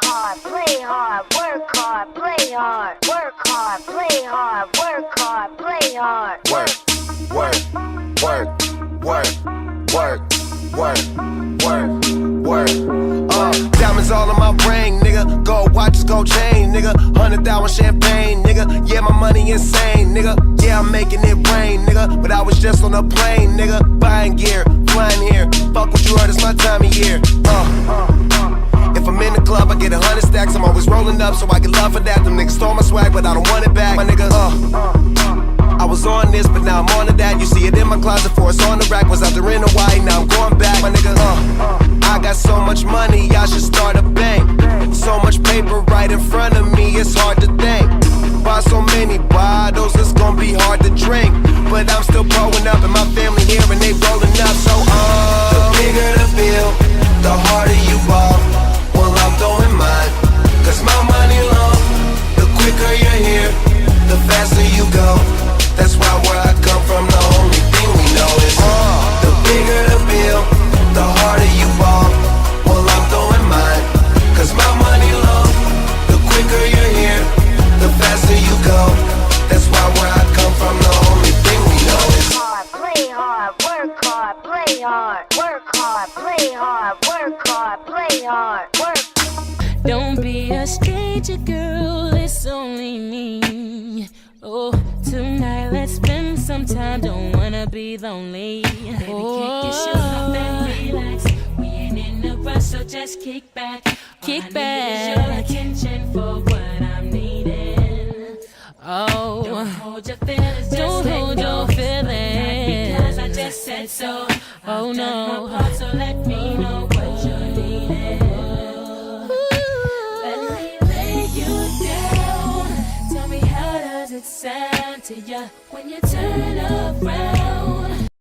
hard, play hard, work hard, play hard, work hard, play hard, work hard, play hard. Work, work, work, work, work, work, work, work. Diamonds all in my brain, nigga. Gold watches, gold chain, nigga. 100,000 champagne, nigga. Yeah, my money insane, nigga. Yeah, I'm making it rain, nigga. But I was just on a plane, nigga. Buying gear, flying here. Fuck what you heard, it's my time of year. If I'm in the club, I get 100 stacks. I'm always rolling up, so I get love for that. Them niggas stole my swag, but I don't want it back. My nigga, I was on this, but now I'm on to that. You see it in my closet, for it's on the rack. Was out there in Hawaii, now I'm going back. My nigga, I got so much money, I should start a bank. So much paper right in front of me, it's hard to think. Buy so many bottles, it's gonna be hard to drink. But I'm still growing up, and my family here, and they rolling up. So, the bigger the bill, the harder you ball. Well, I'm throwing mine, cause my money long. The quicker you're here, the faster you go. That's why where I come from, the only thing we know is the bigger the bill, the harder you ball. Well, I'm throwing mine, cause my money long. The quicker you're here, the faster you go. That's why where I come from, the only thing we know is hard, play hard, work hard, play hard, work hard, play hard, work hard, play hard, work. Don't be a stranger, girl, it's only me. Oh, tonight let's spend some time, don't wanna be lonely. Baby, kick your shoes off and relax. We ain't in a rush, so just kick back. Kick back. Need your attention for what I'm needing. Oh, don't hold your feelings, just hold your feelings. Not because I just said so. Oh no, my part, so let me know what you're needing. Let me lay you down. Tell me how does it sound to ya when you turn around?